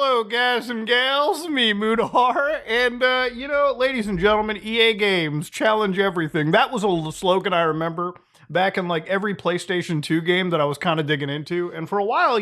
Hello, guys and gals, me, Mudahar, and, ladies and gentlemen, EA Games, challenge everything. That was a slogan I remember back in, like, every PlayStation 2 game that I was kind of digging into, and for a while,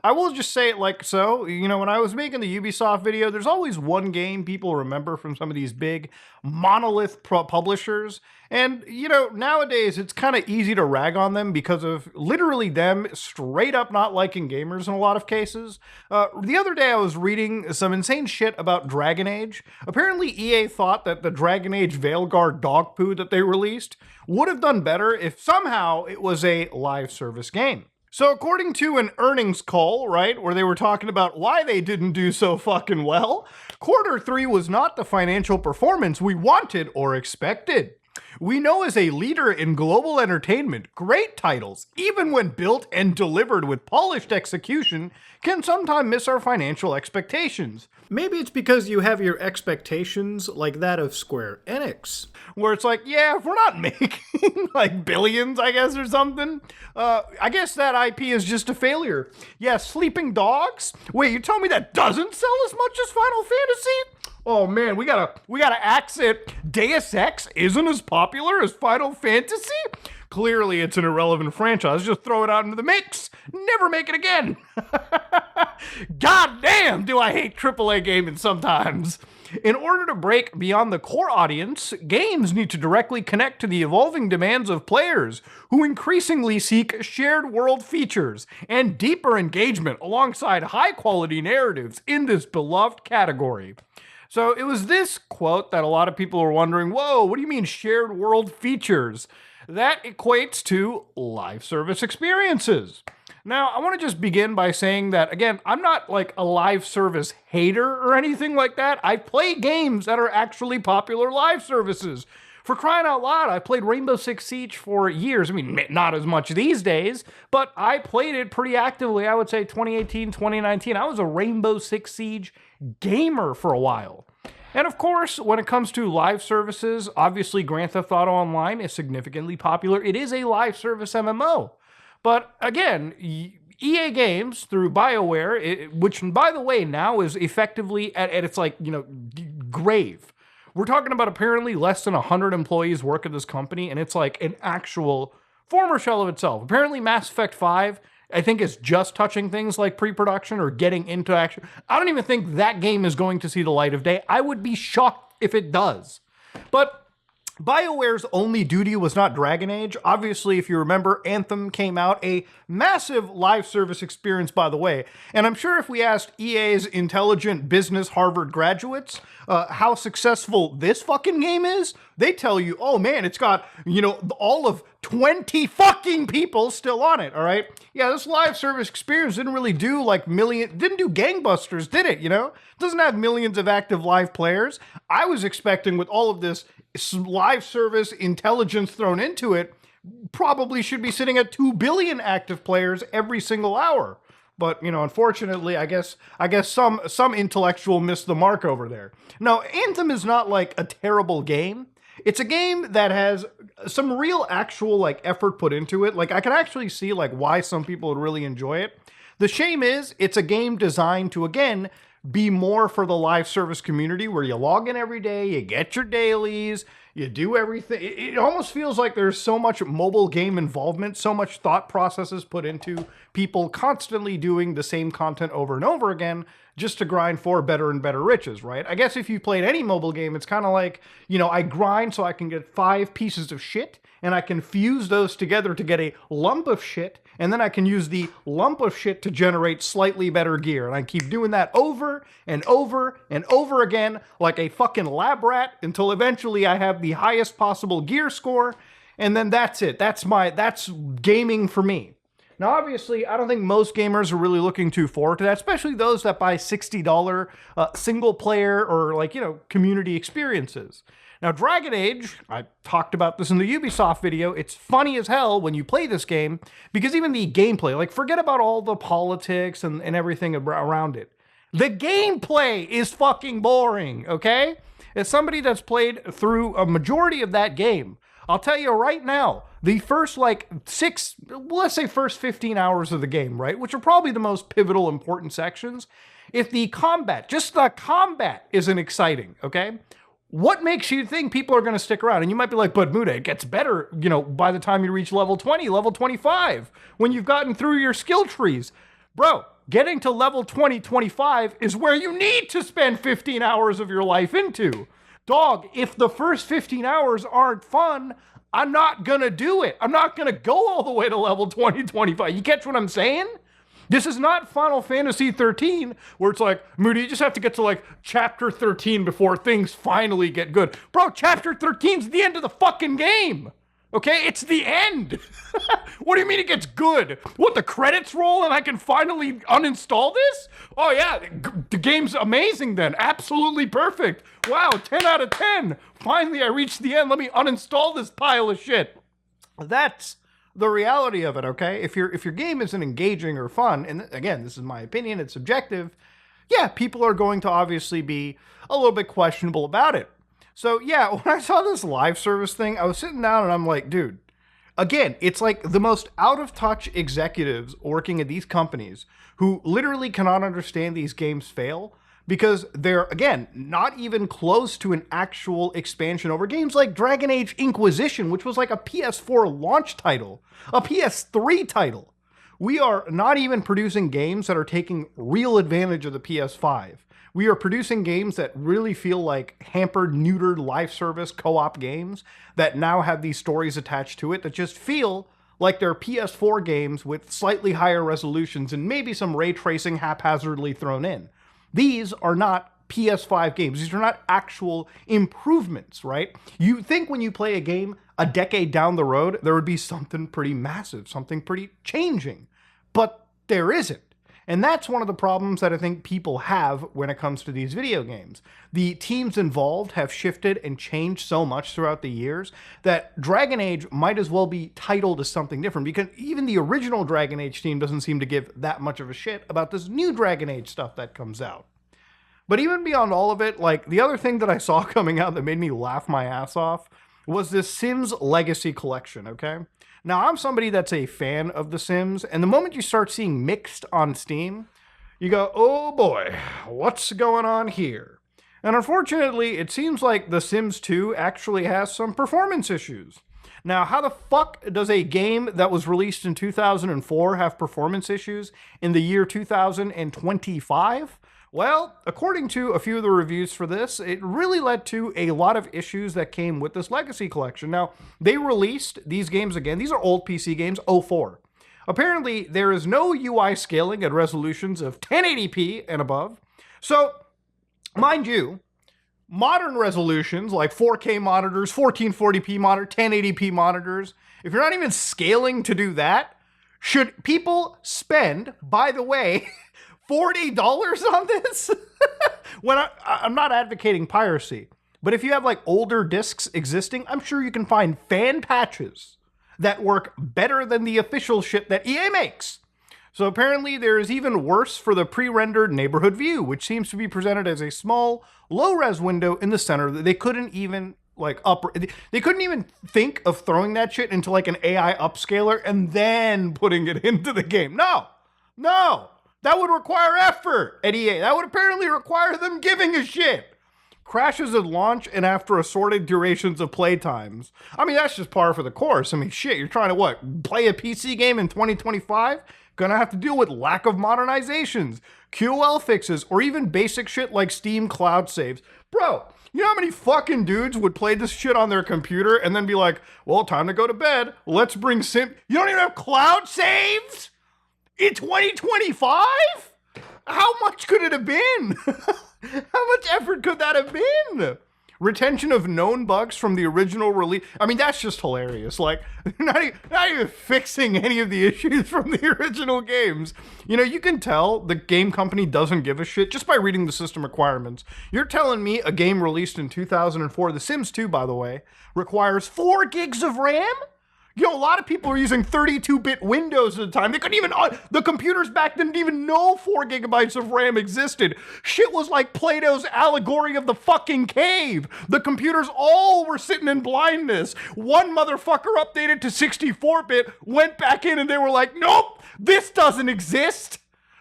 I will just say it like so, when I was making the Ubisoft video, there's always one game people remember from some of these big monolith publishers, and, nowadays it's kind of easy to rag on them because of literally them straight up not liking gamers in a lot of cases. The other day I was reading some insane shit about Dragon Age. Apparently EA thought that the Dragon Age Veilguard dog poo that they released would have done better if somehow it was a live service game. So according to an earnings call, right, where they were talking about why they didn't do so fucking well, Q3 was not the financial performance we wanted or expected. We know as a leader in global entertainment, great titles, even when built and delivered with polished execution, can sometimes miss our financial expectations. Maybe it's because you have your expectations like that of Square Enix, where it's like, yeah, if we're not making like billions, I guess, or something, I guess that IP is just a failure. Yeah, Sleeping Dogs? Wait, you tell me that doesn't sell as much as Final Fantasy? Oh man, we gotta axe it. Deus Ex isn't as popular as Final Fantasy? Clearly it's an irrelevant franchise. Just throw it out into the mix. Never make it again. God damn, do I hate AAA gaming sometimes. In order to break beyond the core audience, games need to directly connect to the evolving demands of players who increasingly seek shared world features and deeper engagement alongside high-quality narratives in this beloved category. So it was this quote that a lot of people were wondering, whoa, what do you mean shared world features? That equates to live service experiences. Now, I want to just begin by saying that, again, I'm not like a live service hater or anything like that. I play games that are actually popular live services. For crying out loud, I played Rainbow Six Siege for years. I mean, not as much these days, but I played it pretty actively. I would say 2018, 2019. I was a Rainbow Six Siege gamer for a while. And of course, when it comes to live services, obviously Grand Theft Auto Online is significantly popular. It is a live service MMO. But again, EA Games through BioWare, which by the way now is effectively at its grave. We're talking about apparently less than 100 employees work at this company, and it's like an actual former shell of itself. Apparently Mass Effect 5, I think, is just touching things like pre-production or getting into action. I don't even think that game is going to see the light of day. I would be shocked if it does. But BioWare's only duty was not Dragon Age. Obviously, if you remember, Anthem came out, a massive live service experience, by the way. And I'm sure if we asked EA's intelligent business Harvard graduates how successful this fucking game is, they tell you, oh man, it's got, all of 20 fucking people still on it, all right? Yeah, this live service experience didn't really do didn't do gangbusters, did it, It doesn't have millions of active live players. I was expecting with all of this live service intelligence thrown into it, probably should be sitting at 2 billion active players every single hour. But, unfortunately, I guess some intellectual missed the mark over there. No, Anthem is not like a terrible game. It's a game that has some real actual effort put into it. I can actually see why some people would really enjoy it. The shame is it's a game designed to, again, be more for the live service community where you log in every day, you get your dailies, you do everything. It almost feels like there's so much mobile game involvement, so much thought processes put into people constantly doing the same content over and over again just to grind for better and better riches, right? I guess if you played any mobile game, it's kind of like, I grind so I can get 5 pieces of shit and I can fuse those together to get a lump of shit, and then I can use the lump of shit to generate slightly better gear. And I keep doing that over and over and over again like a fucking lab rat until eventually I have the highest possible gear score, and then that's it. That's gaming for me. Now, obviously, I don't think most gamers are really looking too forward to that, especially those that buy $60 single player or community experiences. Now, Dragon Age, I talked about this in the Ubisoft video, it's funny as hell when you play this game, because even the gameplay, forget about all the politics and everything around it. The gameplay is fucking boring, okay? As somebody that's played through a majority of that game, I'll tell you right now, the first like let's say first 15 hours of the game, right? Which are probably the most pivotal, important sections. If the combat, just the combat isn't exciting, okay? What makes you think people are going to stick around? And you might be like, but Muda, it gets better, by the time you reach level 20, level 25, when you've gotten through your skill trees. Bro, getting to level 20, 25 is where you need to spend 15 hours of your life into. Dog, if the first 15 hours aren't fun, I'm not going to do it. I'm not going to go all the way to level 20, 25. You catch what I'm saying? This is not Final Fantasy 13, where it's like, Moody, you just have to get to like chapter 13 before things finally get good. Bro, chapter 13's the end of the fucking game. Okay, it's the end. What do you mean it gets good? What, the credits roll and I can finally uninstall this? Oh yeah, the game's amazing then. Absolutely perfect. Wow, 10 out of 10. Finally, I reached the end. Let me uninstall this pile of shit. That's the reality of it, okay? If your game isn't engaging or fun, and again, this is my opinion, it's subjective, yeah, people are going to obviously be a little bit questionable about it. So yeah, when I saw this live service thing, I was sitting down and I'm like, dude, again, it's like the most out-of-touch executives working at these companies who literally cannot understand these games fail because they're, again, not even close to an actual expansion over games like Dragon Age Inquisition, which was like a PS4 launch title, a PS3 title. We are not even producing games that are taking real advantage of the PS5. We are producing games that really feel like hampered, neutered, live service co-op games that now have these stories attached to it that just feel like they're PS4 games with slightly higher resolutions and maybe some ray tracing haphazardly thrown in. These are not PS5 games. These are not actual improvements, right? You think when you play a game a decade down the road, there would be something pretty massive, something pretty changing, but there isn't. And that's one of the problems that I think people have when it comes to these video games. The teams involved have shifted and changed so much throughout the years that Dragon Age might as well be titled as something different, because even the original Dragon Age team doesn't seem to give that much of a shit about this new Dragon Age stuff that comes out. But even beyond all of it, like the other thing that I saw coming out that made me laugh my ass off was this Sims Legacy Collection, okay? Now, I'm somebody that's a fan of The Sims, and the moment you start seeing mixed on Steam, you go, oh boy, what's going on here? And unfortunately, it seems like The Sims 2 actually has some performance issues. Now, how the fuck does a game that was released in 2004 have performance issues in the year 2025? Well, according to a few of the reviews for this, it really led to a lot of issues that came with this Legacy Collection. Now, they released these games again. These are old PC games, 04. Apparently, there is no UI scaling at resolutions of 1080p and above. So, mind you, modern resolutions like 4K monitors, 1440p monitor, 1080p monitors, if you're not even scaling to do that, should people spend, by the way, $40 on this? When I'm not advocating piracy, but if you have like older discs existing, I'm sure you can find fan patches that work better than the official shit that EA makes. So apparently there is even worse for the pre-rendered neighborhood view, which seems to be presented as a small, low-res window in the center that they couldn't even they couldn't even think of throwing that shit into like an AI upscaler and then putting it into the game. No. That would require effort at EA. That would apparently require them giving a shit. Crashes at launch and after assorted durations of playtimes. I mean, that's just par for the course. I mean, shit, you're trying to what? Play a PC game in 2025? Gonna have to deal with lack of modernizations, QoL fixes, or even basic shit like Steam cloud saves. Bro, you know how many fucking dudes would play this shit on their computer and then be like, well, time to go to bed. Let's bring Sim. You don't even have cloud saves? In 2025? How much could it have been? How much effort could that have been? Retention of known bugs from the original release. I mean, that's just hilarious. Like, not even fixing any of the issues from the original games. You know, you can tell the game company doesn't give a shit just by reading the system requirements. You're telling me a game released in 2004, The Sims 2, by the way, requires 4 gigs of RAM? A lot of people were using 32-bit Windows at the time. They couldn't even, the computers back then didn't even know 4 gigabytes of RAM existed. Shit was like Plato's allegory of the fucking cave. The computers all were sitting in blindness. One motherfucker updated to 64-bit, went back in, and they were like, nope, this doesn't exist.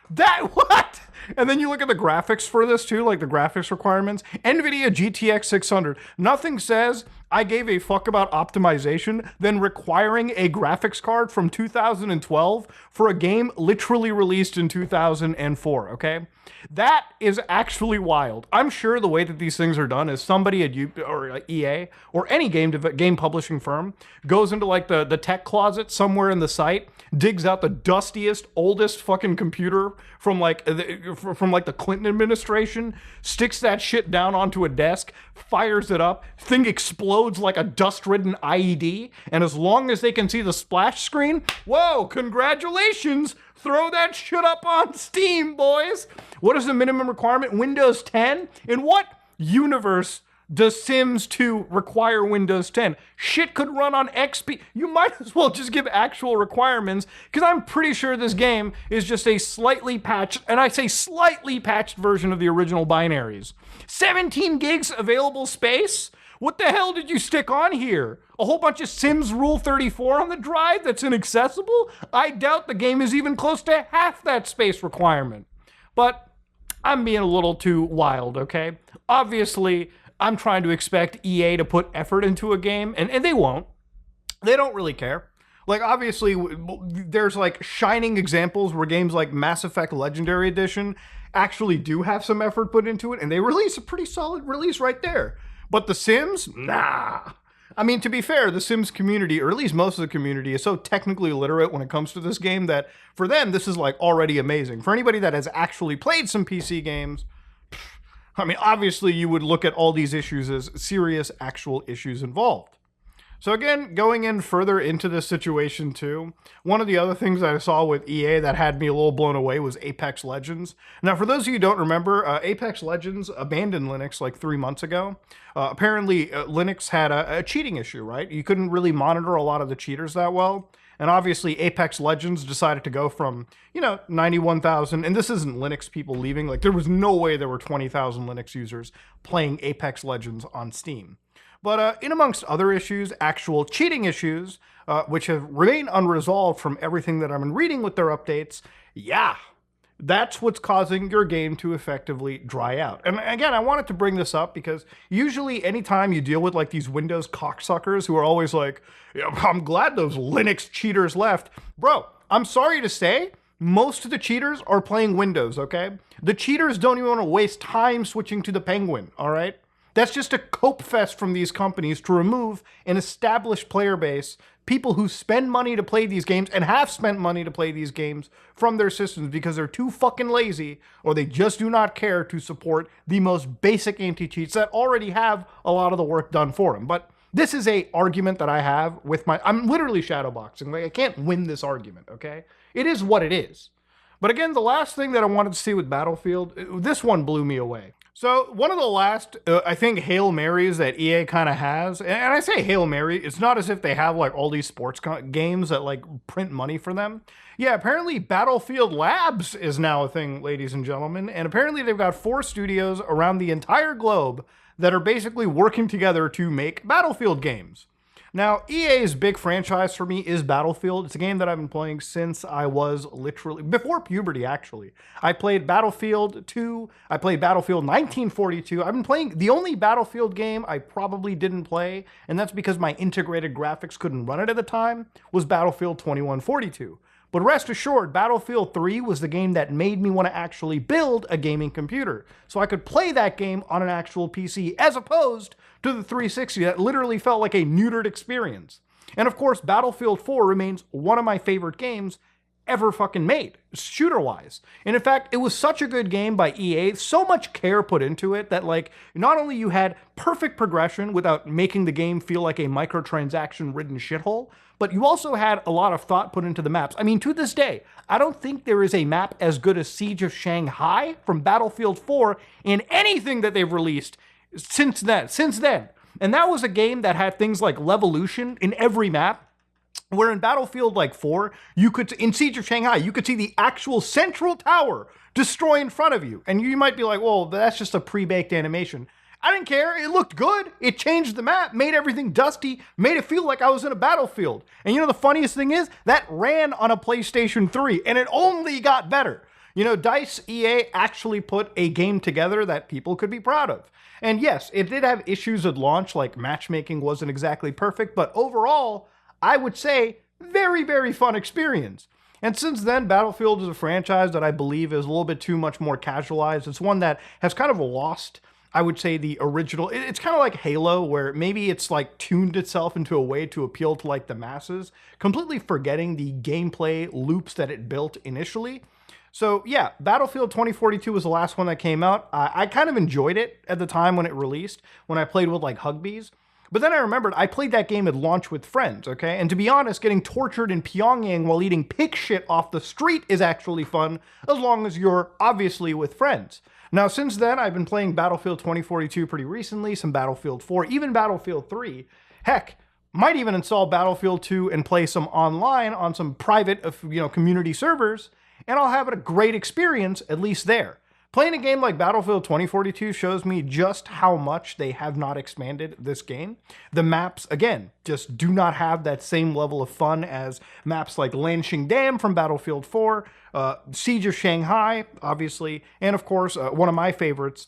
That, what? And then you look at the graphics for this too, like the graphics requirements. NVIDIA GTX 600. Nothing says I gave a fuck about optimization than requiring a graphics card from 2012 for a game literally released in 2004, okay? That is actually wild. I'm sure the way that these things are done is somebody at EA or any game publishing firm goes into like the tech closet somewhere in the site, digs out the dustiest, oldest fucking computer from like the Clinton administration, sticks that shit down onto a desk, fires it up, thing explodes like a dust-ridden IED, and as long as they can see the splash screen, whoa, congratulations, throw that shit up on Steam, boys. What is the minimum requirement? Windows 10? In what universe does Sims 2 require Windows 10? Shit could run on XP. You might as well just give actual requirements, because I'm pretty sure this game is just a slightly patched, and I say slightly patched version of the original binaries. 17 gigs available space? What the hell did you stick on here? A whole bunch of Sims Rule 34 on the drive that's inaccessible? I doubt the game is even close to half that space requirement. But I'm being a little too wild, okay? Obviously, I'm trying to expect EA to put effort into a game, and they won't. They don't really care. Like, obviously, there's like shining examples where games like Mass Effect Legendary Edition actually do have some effort put into it, and they release a pretty solid release right there. But The Sims? Nah. I mean, to be fair, the Sims community, or at least most of the community, is so technically illiterate when it comes to this game that for them, this is like already amazing. For anybody that has actually played some PC games, I mean, obviously you would look at all these issues as serious actual issues involved. So again, going in further into this situation too, one of the other things that I saw with EA that had me a little blown away was Apex Legends. Now, for those of you who don't remember, Apex Legends abandoned Linux like 3 months ago. Apparently, Linux had a cheating issue, right? You couldn't really monitor a lot of the cheaters that well. And obviously, Apex Legends decided to go from, 91,000, and this isn't Linux people leaving. Like, there was no way there were 20,000 Linux users playing Apex Legends on Steam. But in amongst other issues, actual cheating issues, which have remained unresolved from everything that I've been reading with their updates, yeah, that's what's causing your game to effectively dry out. And again, I wanted to bring this up because usually anytime you deal with like these Windows cocksuckers who are always like, I'm glad those Linux cheaters left. Bro, I'm sorry to say, most of the cheaters are playing Windows, okay? The cheaters don't even want to waste time switching to the Penguin, all right? That's just a cope fest from these companies to remove an established player base, people who spend money to play these games and have spent money to play these games from their systems because they're too fucking lazy or they just do not care to support the most basic anti-cheats that already have a lot of the work done for them. But this is a argument that I have with I'm literally shadowboxing. Like, I can't win this argument, okay? It is what it is. But again, the last thing that I wanted to see with Battlefield, this one blew me away. So one of the last, I think, Hail Marys that EA kind of has, and I say Hail Mary, it's not as if they have like all these sports games that like print money for them. Yeah, apparently Battlefield Labs is now a thing, ladies and gentlemen, and apparently they've got 4 studios around the entire globe that are basically working together to make Battlefield games. Now, EA's big franchise for me is Battlefield. It's a game that I've been playing since I was literally, before puberty, actually. I played Battlefield 2. I played Battlefield 1942. I've been playing, the only Battlefield game I probably didn't play, and that's because my integrated graphics couldn't run it at the time, was Battlefield 2142. But rest assured, Battlefield 3 was the game that made me want to actually build a gaming computer, so I could play that game on an actual PC, as opposed to the 360 that literally felt like a neutered experience. And of course, Battlefield 4 remains one of my favorite games ever fucking made, shooter-wise. And in fact, it was such a good game by EA, so much care put into it that like, not only you had perfect progression without making the game feel like a microtransaction-ridden shithole, but you also had a lot of thought put into the maps. I mean, to this day, I don't think there is a map as good as Siege of Shanghai from Battlefield 4 in anything that they've released since then. And that was a game that had things like Levolution in every map. Where in Battlefield like 4, you could, in Siege of Shanghai, you could see the actual central tower destroy in front of you. And you might be like, well, that's just a pre-baked animation. I didn't care. It looked good. It changed the map, made everything dusty, made it feel like I was in a battlefield. And you know, the funniest thing is that ran on a PlayStation 3 and it only got better. You know, DICE EA actually put a game together that people could be proud of. And yes, it did have issues at launch, like matchmaking wasn't exactly perfect, but overall, I would say very, very fun experience. And since then, Battlefield is a franchise that I believe is a little bit too much more casualized. It's one that has kind of lost, I would say, the original. It's kind of like Halo, where maybe it's like tuned itself into a way to appeal to like the masses, completely forgetting the gameplay loops that it built initially. So yeah, Battlefield 2042 was the last one that came out. I kind of enjoyed it at the time when it released, when I played with like Hugbees. But then I remembered I played that game at launch with friends, okay? And to be honest, getting tortured in Pyongyang while eating pig shit off the street is actually fun, as long as you're obviously with friends. Now, since then, I've been playing Battlefield 2042 pretty recently, some Battlefield 4, even Battlefield 3. Heck, might even install Battlefield 2 and play some online on some private, community servers, and I'll have a great experience, at least there. Playing a game like Battlefield 2042 shows me just how much they have not expanded this game. The maps, again, just do not have that same level of fun as maps like Lanxing Dam from Battlefield 4, Siege of Shanghai, obviously, and of course, one of my favorites,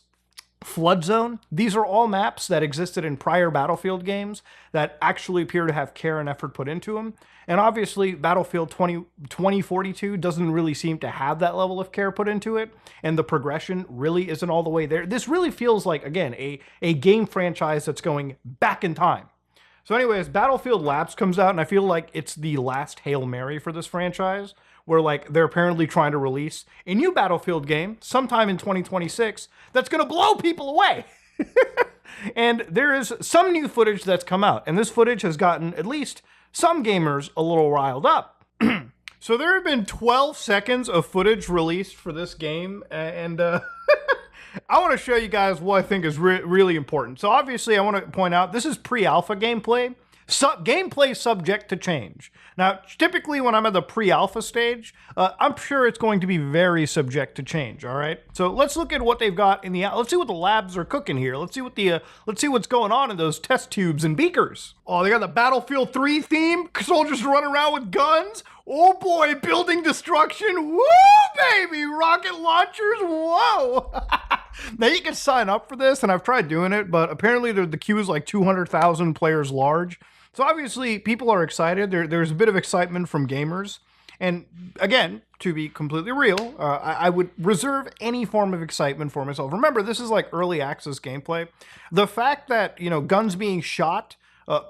Flood Zone. These are all maps that existed in prior Battlefield games that actually appear to have care and effort put into them. And obviously, Battlefield 2042 doesn't really seem to have that level of care put into it, and the progression really isn't all the way there. This really feels like, again, a game franchise that's going back in time. So anyways, Battlefield Labs comes out, and I feel like it's the last Hail Mary for this franchise, where like they're apparently trying to release a new Battlefield game sometime in 2026 that's going to blow people away. And there is some new footage that's come out, and this footage has gotten at least some gamers a little riled up. So there have been 12 seconds of footage released for this game, and I want to show you guys what I think is really important. So obviously I want to point out this is pre-alpha gameplay. Gameplay subject to change. Now, typically when I'm at the pre-alpha stage, I'm sure it's going to be very subject to change. All right. So let's look at what they've got in the. Let's see what the labs are cooking here. Let's see what let's see what's going on in those test tubes and beakers. Oh, they got the Battlefield 3 theme. Soldiers running around with guns. Oh boy, building destruction. Woo, baby, rocket launchers. Whoa. Now you can sign up for this, and I've tried doing it, but apparently the queue is like 200,000 players large. So obviously people are excited. There's a bit of excitement from gamers. And again, to be completely real, I would reserve any form of excitement for myself. Remember, this is like early access gameplay. The fact that, guns being shot,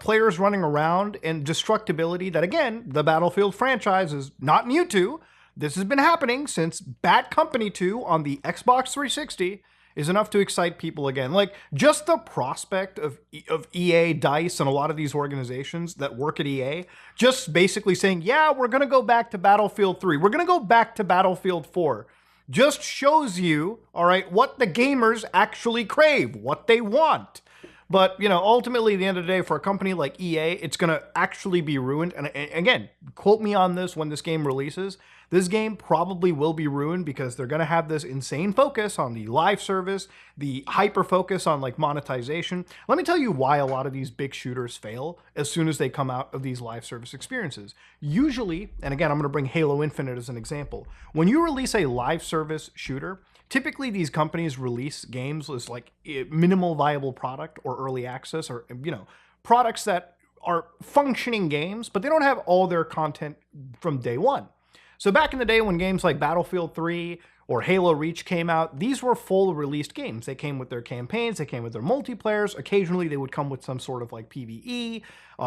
players running around, and destructibility that, again, the Battlefield franchise is not new to. This has been happening since Bad Company 2 on the Xbox 360 is enough to excite people again. Like, just the prospect of EA, DICE, and a lot of these organizations that work at EA, just basically saying, yeah, we're going to go back to Battlefield 3. We're going to go back to Battlefield 4. Just shows you, all right, what the gamers actually crave, what they want. But, ultimately, at the end of the day, for a company like EA, it's going to actually be ruined. And again, quote me on this when this game releases. This game probably will be ruined because they're going to have this insane focus on the live service, the hyper focus on like monetization. Let me tell you why a lot of these big shooters fail as soon as they come out of these live service experiences. Usually, and again, I'm going to bring Halo Infinite as an example. When you release a live service shooter, typically these companies release games as like minimal viable product or early access or, products that are functioning games, but they don't have all their content from day one. So back in the day when games like Battlefield 3 or Halo Reach came out, these were full released games. They came with their campaigns, they came with their multiplayers. Occasionally they would come with some sort of like PvE.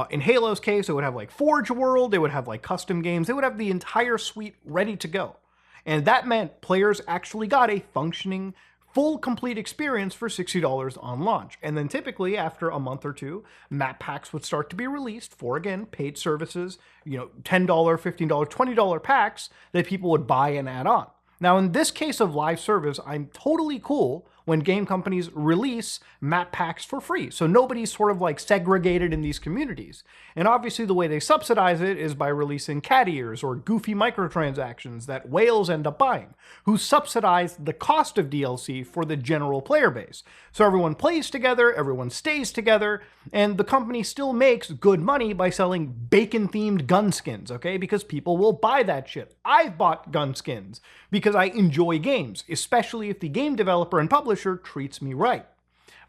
In Halo's case, it would have like Forge World, they would have like custom games, they would have the entire suite ready to go. And that meant players actually got a functioning, full, complete experience for $60 on launch. And then typically after a month or two, map packs would start to be released for, again, paid services, $10, $15, $20 packs that people would buy and add on. Now, in this case of live service, I'm totally cool when game companies release map packs for free. So nobody's sort of like segregated in these communities. And obviously the way they subsidize it is by releasing cat ears or goofy microtransactions that whales end up buying, who subsidize the cost of DLC for the general player base. So everyone plays together, everyone stays together, and the company still makes good money by selling bacon-themed gun skins, okay? Because people will buy that shit. I've bought gun skins because I enjoy games, especially if the game developer and publisher treats me right.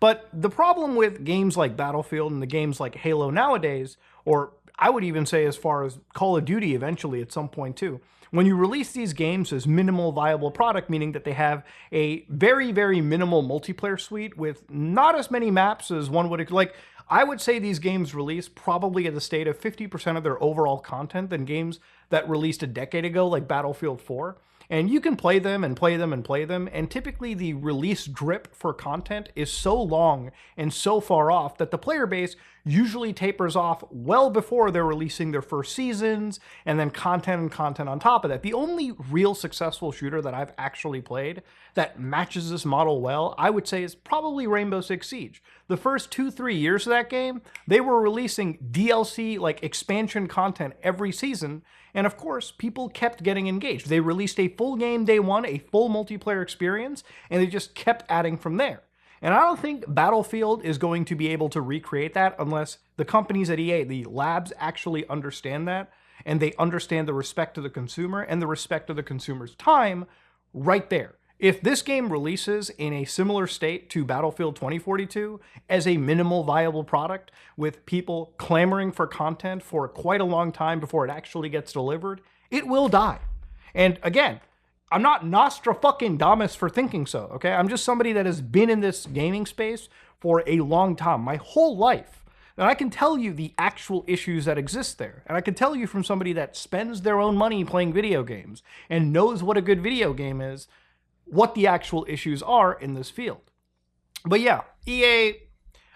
But the problem with games like Battlefield and the games like Halo nowadays, or I would even say as far as Call of Duty eventually at some point too, when you release these games as minimal viable product, meaning that they have a very, very minimal multiplayer suite with not as many maps as one would like, I would say these games release probably at the state of 50% of their overall content than games that released a decade ago, like Battlefield 4. And you can play them and play them and play them, and typically the release drip for content is so long and so far off that the player base usually tapers off well before they're releasing their first seasons, and then content and content on top of that. The only real successful shooter that I've actually played that matches this model well, I would say, is probably Rainbow Six Siege. The first 2-3 years of that game, they were releasing DLC, like expansion content every season, and of course, people kept getting engaged. They released a full game day one, a full multiplayer experience, and they just kept adding from there. And I don't think Battlefield is going to be able to recreate that unless the companies at EA, the labs, actually understand that, and they understand the respect to the consumer and the respect to the consumer's time right there. If this game releases in a similar state to Battlefield 2042 as a minimal viable product with people clamoring for content for quite a long time before it actually gets delivered, it will die. And again, I'm not Nostradamus for thinking so, okay? I'm just somebody that has been in this gaming space for a long time, my whole life. And I can tell you the actual issues that exist there. And I can tell you from somebody that spends their own money playing video games and knows what a good video game is, what the actual issues are in this field. But yeah, EA,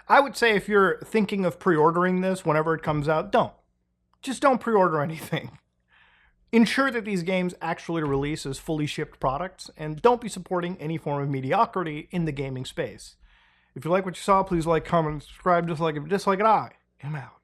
I would say if you're thinking of pre-ordering this whenever it comes out, don't. Just don't pre-order anything. Ensure that these games actually release as fully shipped products, and don't be supporting any form of mediocrity in the gaming space. If you like what you saw, please like, comment, and subscribe, just like it, I am out.